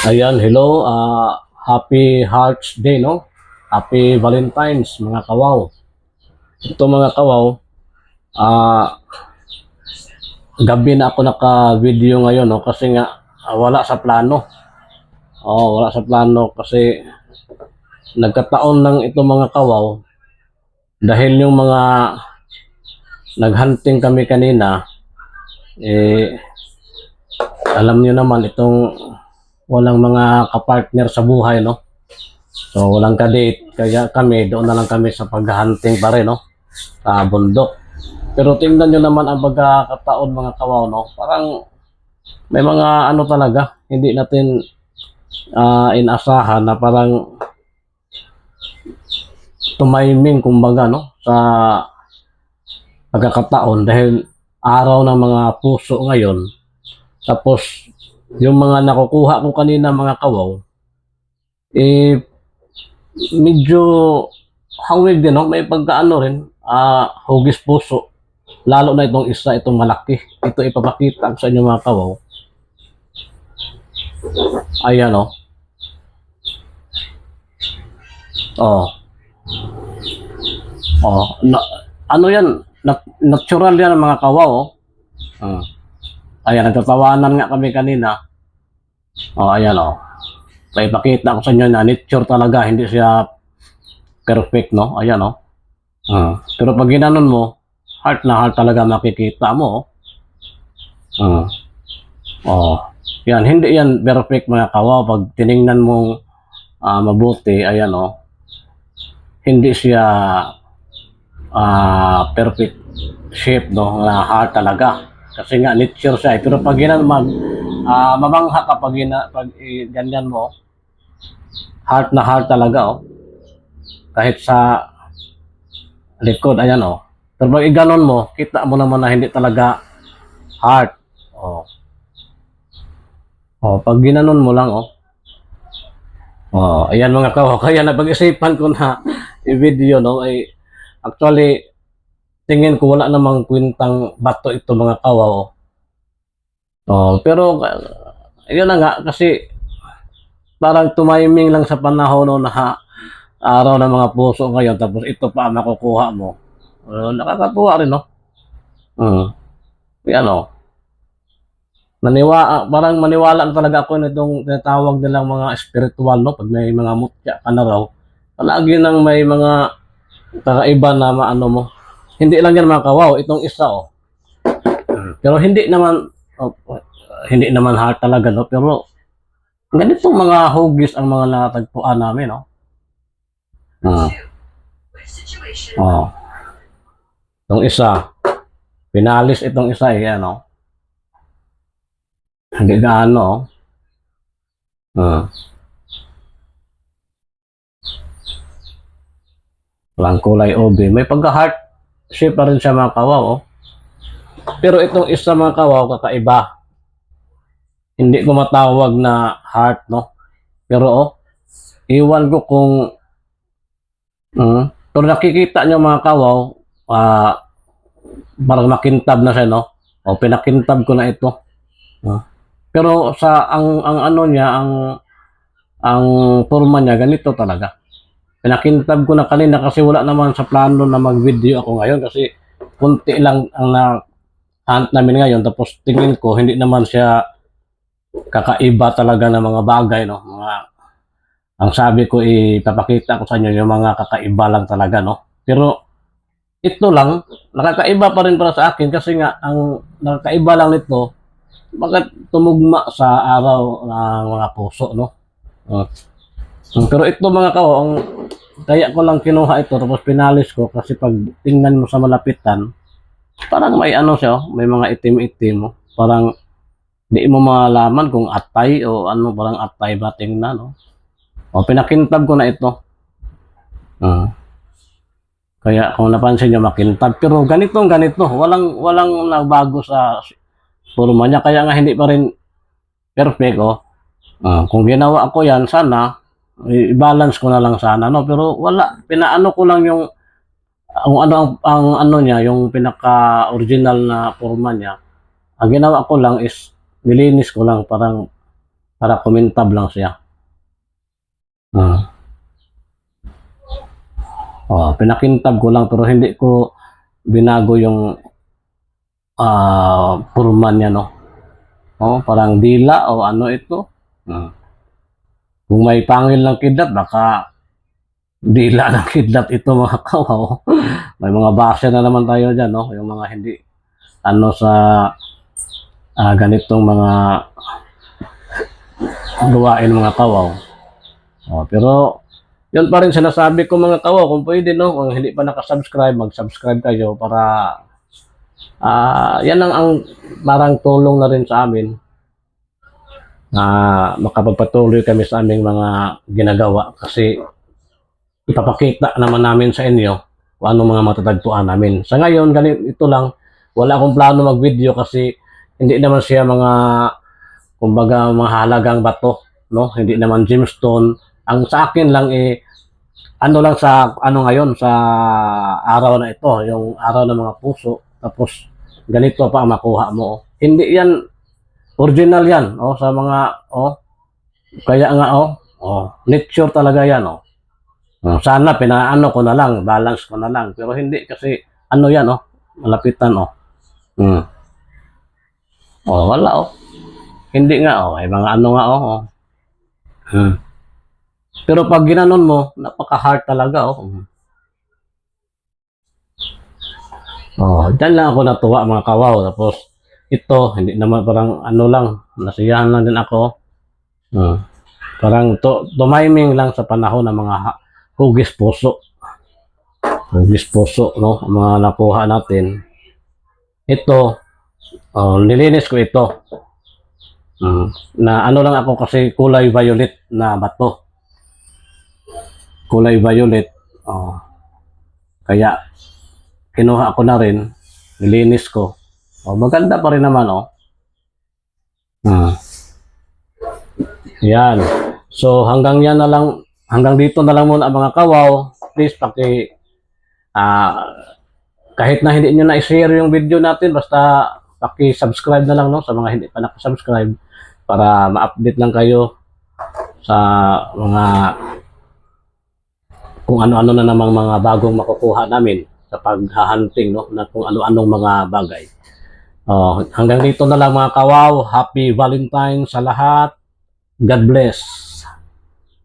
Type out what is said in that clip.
Ayan, hello. Happy Hearts Day, no? Happy Valentine's, mga kawaw. Ito mga kawaw, gabi na ako naka-video ngayon, no? Kasi nga, wala sa plano. Wala sa plano kasi nagkataon lang ito mga kawaw. Dahil yung mga naghunting kami kanina, alam niyo naman itong walang mga kapartner sa buhay, no? So, walang ka-date. Kaya kami, doon na lang kami sa paghahunting pa rin, no? Sa bundok. Pero tingnan nyo naman ang pagkakataon mga kawaw, no? Parang may mga ano talaga, hindi natin inasahan na parang tumiming kumbaga, no? Sa pagkakataon dahil araw ng mga puso ngayon. Tapos, yung mga nakukuha ko kanina mga kawaw, medyo hawig din, no? May pagkaano rin, hugis puso. Lalo na itong isa, itong malaki. Ito ipapakita ko sa inyo mga kawaw. Ayan, oh. Oh. Oh. Ano yan? Natural yan mga kawaw, oh. Ayan, nagtatawanan nga kami kanina. Ayan, oh. Ipakita ko sa inyo na nature talaga, hindi siya perfect, no? Ayan, oh. Pero pag ginanon mo, heart na heart talaga makikita mo, oh. Yan, hindi yan perfect mga kawaw. Pag tiningnan mong mabuti, ayan, oh. Hindi siya perfect shape, no? Na heart talaga. Kasi nga nature siya. Pero pag mamangha ka pag ganyan mo, heart na heart talaga, oh. Kahit sa likod, ayan, oh. Pero pag iganon mo, kita mo naman na hindi talaga heart. Pag ginanon mo lang, oh. Ayan mga kawaw. Kaya napag-isipan ko na i-video, no? Actually, tingin ko wala namang kwintang bato ito mga kawaw. Pero, yun na nga, kasi parang tumiming lang sa panahon no, na araw ng mga puso ngayon, tapos ito pa makukuha mo. Nakakatuwa rin, no? Yan, oh. Parang maniwala na talaga ako nitong tinatawag nilang mga spiritual, no? Pag may mga mutya ka na raw, palagi nang may mga kakaiba na maano mo. Hindi lang yan mga kawaw, itong isa, oh. Pero hindi naman heart talaga, no? Pero ganitong mga hugis ang mga natagpuan namin, no? Itong isa, pinalis itong isa, no? Hindi gaano, walang kulay obi. May pagka-heart shape pa rin siya mga kawaw, oh. Pero itong isa mga kawaw, kakaiba. Hindi ko matawag na heart, no? Pero, oh, iwan ko kung pero nakikita nyo mga kawaw, parang makintab na siya, no? Pinakintab ko na ito. Pero ang ano niya, ang forma niya, ganito talaga. Pinakintab ko na kanina kasi wala naman sa plano na mag-video ako ngayon kasi kunti lang ang na-hunt namin ngayon. Tapos tingin ko, hindi naman siya kakaiba talaga ng mga bagay, no? Ang sabi ko, ipapakita ko sa inyo yung mga kakaiba lang talaga, no? Pero ito lang, nakakaiba pa rin para sa akin kasi nga, ang nakakaiba lang nito, bakit tumugma sa araw ng mga puso, no? Pero ito mga ang kaya ko lang kinuha ito tapos pinalis ko kasi pag tingnan mo sa malapitan, parang may ano siya, may mga itim-itim, parang di mo malaman kung atay o ano, parang atay ba tingnan, no? Pinakintab ko na ito. Kaya kung napansin nyo makintab, pero ganito, walang nagbago sa forma niya, kaya nga hindi pa rin perfect, oh. Kung ginawa ko yan, sana i-balance ko na lang sana, no? Pero wala, pinaano ko lang yung kung ano ang ano niya, yung pinaka original na forma niya. Ang ginawa ko lang is nilinis ko lang, parang para kumintab lang siya. Pinakintab ko lang pero hindi ko binago yung purman niya, no? Parang dila o ano ito. Kung may pangil ng kidlat, baka dila ng kidlat ito mga kawaw. May mga base na naman tayo dyan, no? Yung mga hindi, ano sa ganitong mga gawain mga kawaw. Pero, yun pa rin sinasabi ko mga kawaw, kung pwede, no? Kung hindi pa nakasubscribe, mag-subscribe kayo para yan ang parang tulong na rin sa amin na makapagpatuloy kami sa aming mga ginagawa kasi ipapakita naman namin sa inyo kung ano mga matatagpuan namin. Sa ngayon, ito lang, wala akong plano mag-video kasi hindi naman siya mga, kumbaga, mahalagang bato, no? Hindi naman gemstone. Ang sa akin lang ano lang sa, ano ngayon, sa araw na ito, yung araw ng mga puso, tapos ganito pa ang makuha mo. Hindi yan, original yan, sa mga, kaya nga, nature talaga yan, sana pinaano ko na lang, balance ko na lang. Pero hindi kasi ano yan, malapitan, Hmm. Wala, Hindi nga, may mga ano nga, Hmm. Pero pag ginanon mo, napaka-hard talaga, Diyan lang ako natuwa mga kawaw. Tapos ito, hindi naman parang ano lang, nasiyahan lang din ako. Parang tumiming lang sa panahon ng mga hugis puso. Hugis puso, no? Ang mga nakuha natin. Ito, nilinis ko ito. Na ano lang ako kasi kulay violet na bato. Kulay violet. Kaya kinuha ko na rin, nilinis ko. Maganda pa rin naman, Yan. So hanggang yan na lang, hanggang dito na lang muna mga kawaw. Please kahit na hindi niyo na i-share yung video natin, basta paki-subscribe na lang, no, sa mga hindi pa nakasubscribe para ma-update lang kayo sa mga kung ano-ano na namang mga bagong makukuha namin sa paghahunting, no, na kung ano-anong mga bagay. Hanggang dito na lang mga kawaw. Happy Valentine sa lahat. God bless.